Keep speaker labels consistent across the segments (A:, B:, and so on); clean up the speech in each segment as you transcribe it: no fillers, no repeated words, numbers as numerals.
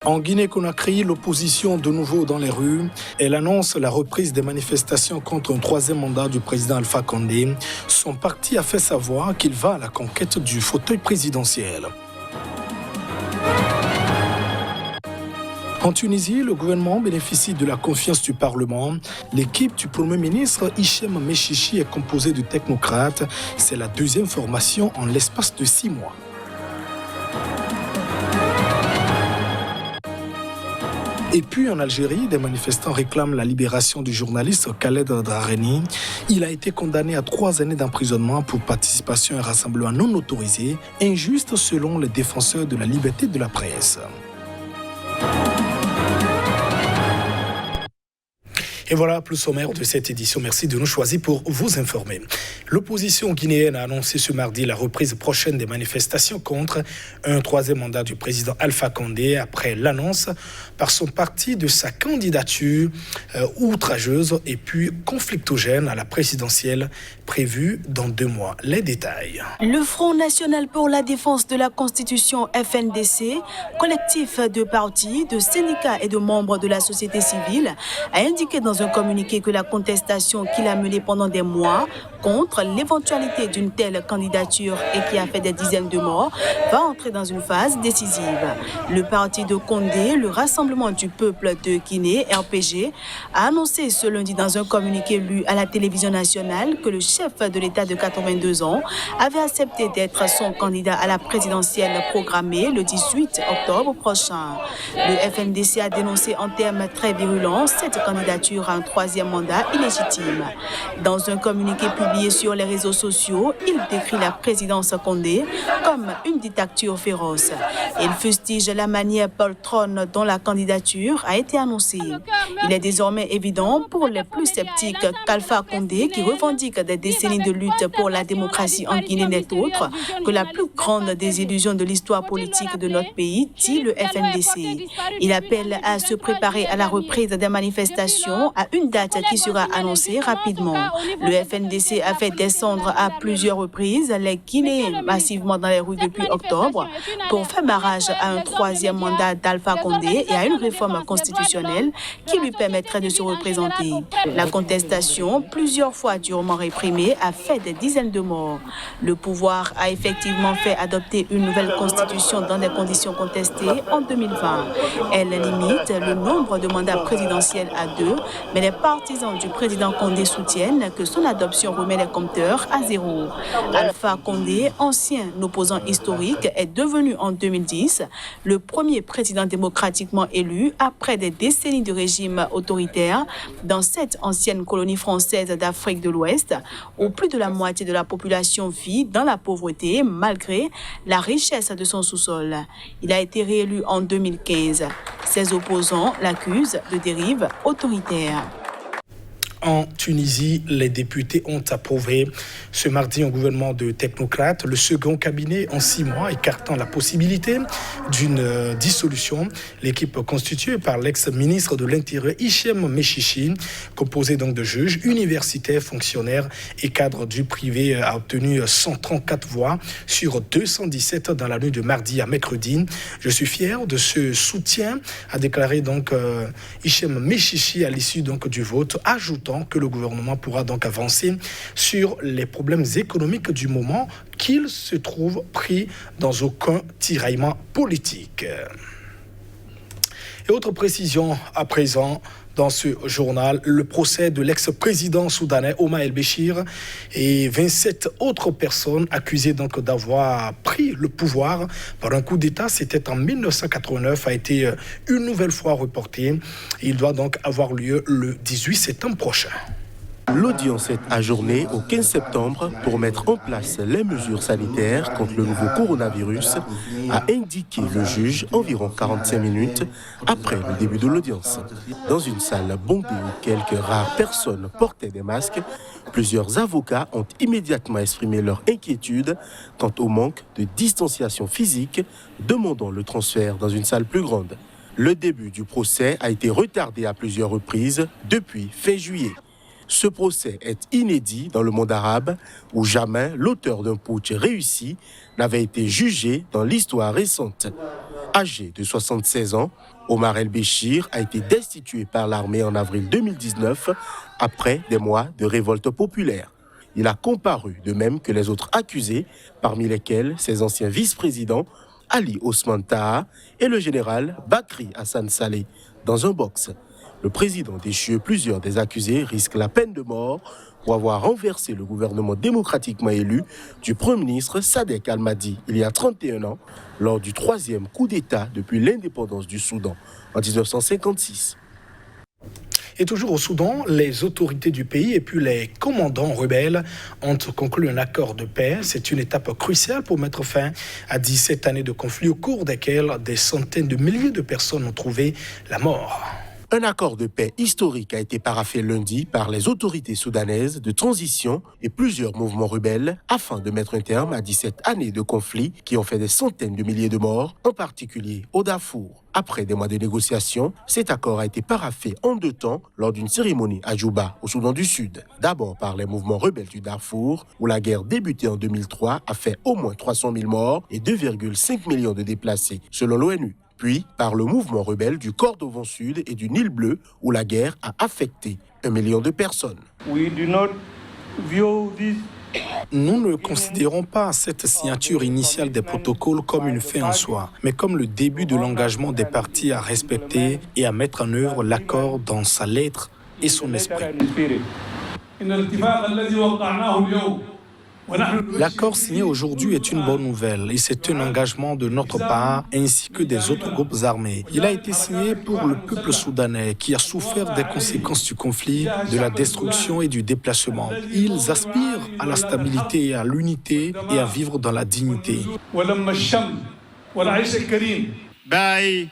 A: En Guinée-Conakry, l'opposition de nouveau dans les rues. Elle annonce la reprise des manifestations contre un troisième mandat du président Alpha Condé. Son parti a fait savoir qu'il va à la conquête du fauteuil présidentiel. En Tunisie, le gouvernement bénéficie de la confiance du Parlement. L'équipe du Premier ministre Hichem Mechichi est composée de technocrates. C'est la deuxième formation en l'espace de 6 mois. Et puis en Algérie, des manifestants réclament la libération du journaliste Khaled Drareni. Il a été condamné à 3 années d'emprisonnement pour participation à un rassemblement non autorisé, injuste selon les défenseurs de la liberté de la presse. Et voilà, plus sommaire de cette édition. Merci de nous choisir pour vous informer. L'opposition guinéenne a annoncé ce mardi la reprise prochaine des manifestations contre un troisième mandat du président Alpha Condé après l'annonce par son parti de sa candidature outrageuse et puis conflictogène à la présidentielle prévue dans 2 mois. Les détails.
B: Le Front national pour la défense de la Constitution FNDC, collectif de partis, de syndicats et de membres de la société civile, a indiqué dans un communiqué que la contestation qu'il a menée pendant des mois contre l'éventualité d'une telle candidature et qui a fait des dizaines de morts va entrer dans une phase décisive. Le parti de Condé, le Rassemblement du peuple de Guinée, RPG, a annoncé ce lundi dans un communiqué lu à la télévision nationale que le chef de l'État de 82 ans avait accepté d'être son candidat à la présidentielle programmée le 18 octobre prochain. Le FNDC a dénoncé en termes très virulents cette candidature à un troisième mandat illégitime. Dans un communiqué publié sur les réseaux sociaux, il décrit la présidence Condé comme une dictature féroce. Il fustige la manière poltronne dont la candidature a été annoncée. Il est désormais évident pour les plus sceptiques qu'Alpha Condé, qui revendique des décennies de lutte pour la démocratie en Guinée, n'est autre que la plus grande désillusion de l'histoire politique de notre pays, dit le FNDC. Il appelle à se préparer à la reprise des manifestations à une date qui sera annoncée rapidement. Le FNDC a fait descendre à plusieurs reprises les Guinéens massivement dans les rues depuis octobre pour faire barrage à un troisième mandat d'Alpha Condé et à une réforme constitutionnelle qui lui permettrait de se représenter. La contestation, plusieurs fois durement réprimée, a fait des dizaines de morts. Le pouvoir a effectivement fait adopter une nouvelle constitution dans des conditions contestées en 2020. Elle limite le nombre de mandats présidentiels à 2, mais les partisans du président Condé soutiennent que son adoption remet les compteurs à 0. Alpha Condé, ancien opposant historique, est devenu en 2010 le premier président démocratiquement élu après des décennies de régime autoritaire dans 7 anciennes colonies françaises d'Afrique de l'Ouest, où plus de la moitié de la population vit dans la pauvreté malgré la richesse de son sous-sol. Il a été réélu en 2015. Ses opposants l'accusent de dérive autoritaire.
A: En Tunisie, les députés ont approuvé ce mardi un gouvernement de technocrates, le second cabinet en 6 mois, écartant la possibilité d'une dissolution. L'équipe constituée par l'ex-ministre de l'Intérieur Hichem Mechichi, composée donc de juges, universitaires, fonctionnaires et cadres du privé, a obtenu 134 voix sur 217 dans la nuit de mardi à mercredi. Je suis fier de ce soutien, a déclaré donc Hichem Mechichi à l'issue donc du vote, ajoutant que le gouvernement pourra donc avancer sur les problèmes économiques du moment, qu'il se trouve pris dans aucun tiraillement politique. Et autre précision à présent dans ce journal, le procès de l'ex-président soudanais Omar El-Béchir et 27 autres personnes accusées donc d'avoir pris le pouvoir par un coup d'État, c'était en 1989, a été une nouvelle fois reporté. Il doit donc avoir lieu le 18 septembre prochain.
C: L'audience est ajournée au 15 septembre pour mettre en place les mesures sanitaires contre le nouveau coronavirus, a indiqué le juge environ 45 minutes après le début de l'audience. Dans une salle bondée où quelques rares personnes portaient des masques, plusieurs avocats ont immédiatement exprimé leur inquiétude quant au manque de distanciation physique, demandant le transfert dans une salle plus grande. Le début du procès a été retardé à plusieurs reprises depuis fin juillet. Ce procès est inédit dans le monde arabe où jamais l'auteur d'un putsch réussi n'avait été jugé dans l'histoire récente. Âgé de 76 ans, Omar El-Béchir a été destitué par l'armée en avril 2019 après des mois de révolte populaire. Il a comparu, de même que les autres accusés, parmi lesquels ses anciens vice-présidents Ali Osman Taha et le général Bakri Hassan Saleh, dans un box. Le président déchu, plusieurs des accusés risquent la peine de mort pour avoir renversé le gouvernement démocratiquement élu du Premier ministre Sadek Al-Mahdi il y a 31 ans, lors du 3e coup d'État depuis l'indépendance du Soudan en 1956.
A: Et toujours au Soudan, les autorités du pays et puis les commandants rebelles ont conclu un accord de paix. C'est une étape cruciale pour mettre fin à 17 années de conflit au cours desquelles des centaines de milliers de personnes ont trouvé la mort.
C: Un accord de paix historique a été paraphé lundi par les autorités soudanaises de transition et plusieurs mouvements rebelles afin de mettre un terme à 17 années de conflit qui ont fait des centaines de milliers de morts, en particulier au Darfour. Après des mois de négociations, cet accord a été paraphé en 2 temps lors d'une cérémonie à Djouba, au Soudan du Sud. D'abord par les mouvements rebelles du Darfour, où la guerre débutée en 2003 a fait au moins 300 000 morts et 2,5 millions de déplacés, selon l'ONU. Puis par le mouvement rebelle du Kordofan Sud et du Nil Bleu, où la guerre a affecté 1 million de personnes.
A: Nous ne considérons pas cette signature initiale des protocoles comme une fin en soi, mais comme le début de l'engagement des parties à respecter et à mettre en œuvre l'accord dans sa lettre et son esprit. L'accord signé aujourd'hui est une bonne nouvelle et c'est un engagement de notre part ainsi que des autres groupes armés. Il a été signé pour le peuple soudanais qui a souffert des conséquences du conflit, de la destruction et du déplacement. Ils aspirent à la stabilité, à l'unité et à vivre dans la dignité.
D: By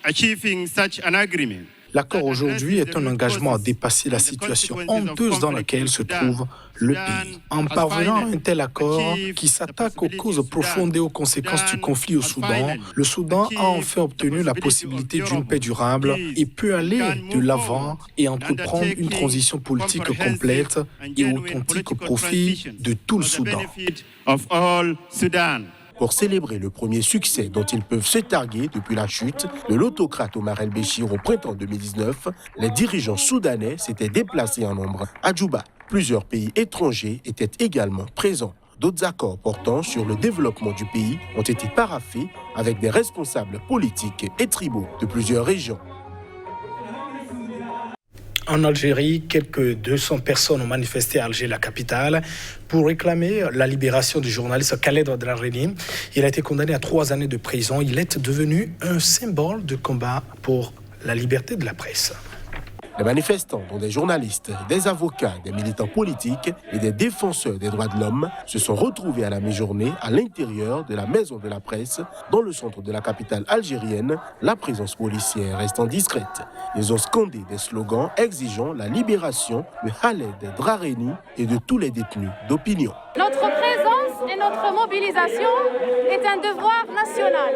D: achieving such an agreement,
A: l'accord aujourd'hui est un engagement à dépasser la situation honteuse dans laquelle se trouve le pays. En parvenant à un tel accord qui s'attaque aux causes profondes et aux conséquences du conflit au Soudan, le Soudan a enfin obtenu la possibilité d'une paix durable et peut aller de l'avant et entreprendre une transition politique complète et authentique au profit de tout le Soudan.
C: Pour célébrer le premier succès dont ils peuvent se targuer depuis la chute de l'autocrate Omar El-Béchir au printemps 2019, les dirigeants soudanais s'étaient déplacés en nombre à Djouba. Plusieurs pays étrangers étaient également présents. D'autres accords portant sur le développement du pays ont été paraphés avec des responsables politiques et tribaux de plusieurs régions.
A: En Algérie, quelques 200 personnes ont manifesté à Alger, la capitale, pour réclamer la libération du journaliste Khaled Drareni. Il a été condamné à 3 années de prison. Il est devenu un symbole de combat pour la liberté de la presse.
C: Les manifestants, dont des journalistes, des avocats, des militants politiques et des défenseurs des droits de l'homme, se sont retrouvés à la mi-journée à l'intérieur de la Maison de la Presse, dans le centre de la capitale algérienne, la présence policière restant discrète. Ils ont scandé des slogans exigeant la libération de Khaled Drareni et de tous les détenus d'opinion.
E: Notre présence et notre mobilisation est un devoir national.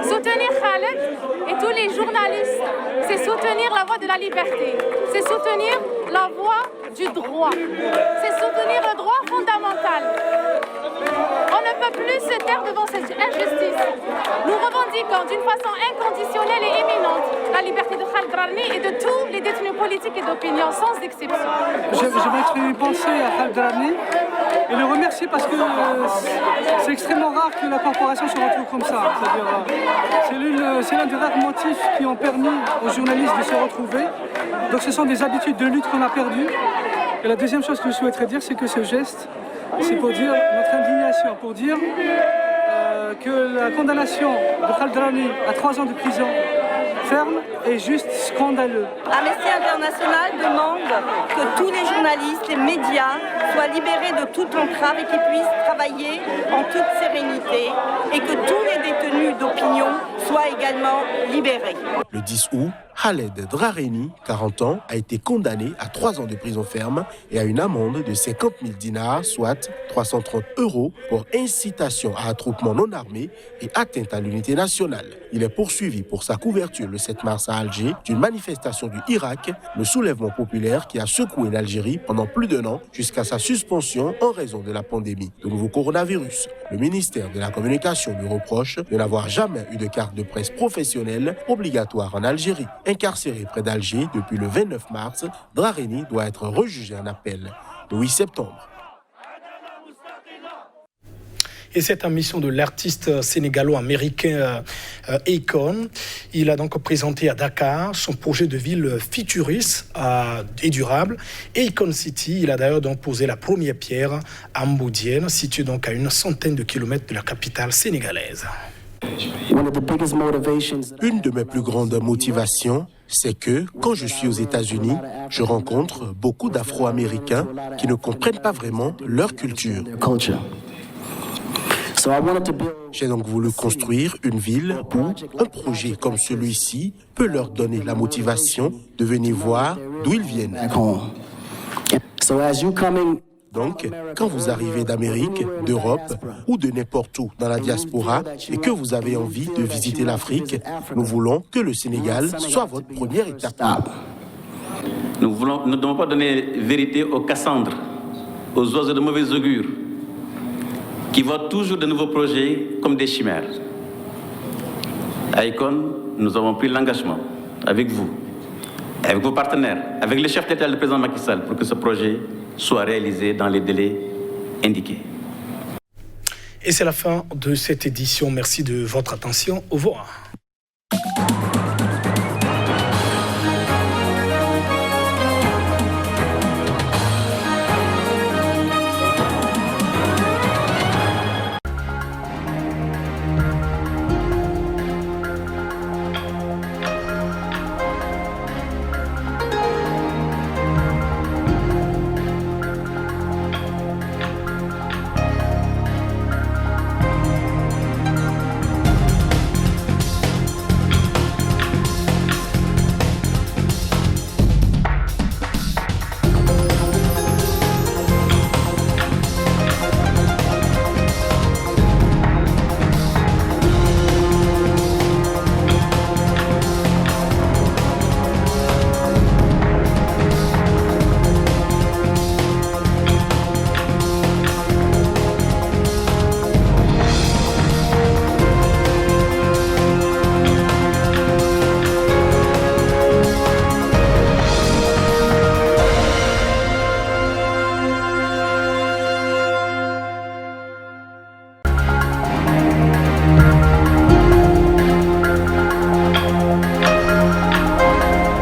E: Soutenir Khaled et tous les journalistes, c'est soutenir la voie de la liberté, c'est soutenir la voie du droit, c'est soutenir le droit fondamental. On ne peut plus se taire devant cette injustice. Nous revendiquons d'une façon inconditionnelle et imminente la liberté de Khaled Drareni et de tous les détenus politiques et d'opinion, sans exception.
F: J'aimerais exprimer une pensée à Khaled Drareni et le remercier parce que c'est extrêmement rare que la corporation se retrouve comme ça. C'est l'un des rares motifs qui ont permis aux journalistes de se retrouver. Donc ce sont des habitudes de lutte qu'on a perdues. Et la deuxième chose que je souhaiterais dire, c'est que ce geste, c'est pour dire notre indignation, pour dire que la condamnation de Khaled Drareni à 3 ans de prison ferme est juste scandaleux.
G: Amnesty International demande que tous les journalistes, les médias soient libérés de toute entrave et qu'ils puissent travailler en toute sérénité et que tous les détenus d'opinion soient également libérés.
C: Le 10 août, Khaled Drareni, 40 ans, a été condamné à 3 ans de prison ferme et à une amende de 50 000 dinars, soit 330 € pour incitation à attroupement non armé et atteinte à l'unité nationale. Il est poursuivi pour sa couverture le 7 mars à Alger d'une manifestation du Irak, le soulèvement populaire qui a secoué l'Algérie pendant plus d'1 an jusqu'à sa suspension en raison de la pandémie de nouveau coronavirus. Le ministère de la Communication lui reproche de n'avoir jamais eu de carte de presse professionnelle obligatoire en Algérie. Incarcéré près d'Alger depuis le 29 mars, Drareni doit être rejugé en appel le 8 septembre.
A: Et cette ambition de l'artiste sénégalo-américain Akon, il a donc présenté à Dakar son projet de ville futuriste et durable. Akon City, il a d'ailleurs donc posé la première pierre à Mbodiène, située donc à une centaine de kilomètres de la capitale sénégalaise.
C: Une de mes plus grandes motivations, c'est que quand je suis aux États-Unis, je rencontre beaucoup d'Afro-Américains qui ne comprennent pas vraiment leur culture. J'ai donc voulu construire une ville où un projet comme celui-ci peut leur donner la motivation de venir voir d'où ils viennent. Donc, quand vous arrivez d'Amérique, d'Europe ou de n'importe où dans la diaspora et que vous avez envie de visiter l'Afrique, nous voulons que le Sénégal soit votre première étape.
H: Nous ne devons pas donner vérité aux Cassandres, aux oiseaux de mauvais augure, qui voient toujours de nouveaux projets comme des chimères. À Akon, nous avons pris l'engagement avec vous, avec vos partenaires, avec le chef d'État, le président Macky Sall, pour que ce projet soit réalisé dans les délais indiqués.
A: Et c'est la fin de cette édition. Merci de votre attention. Au revoir.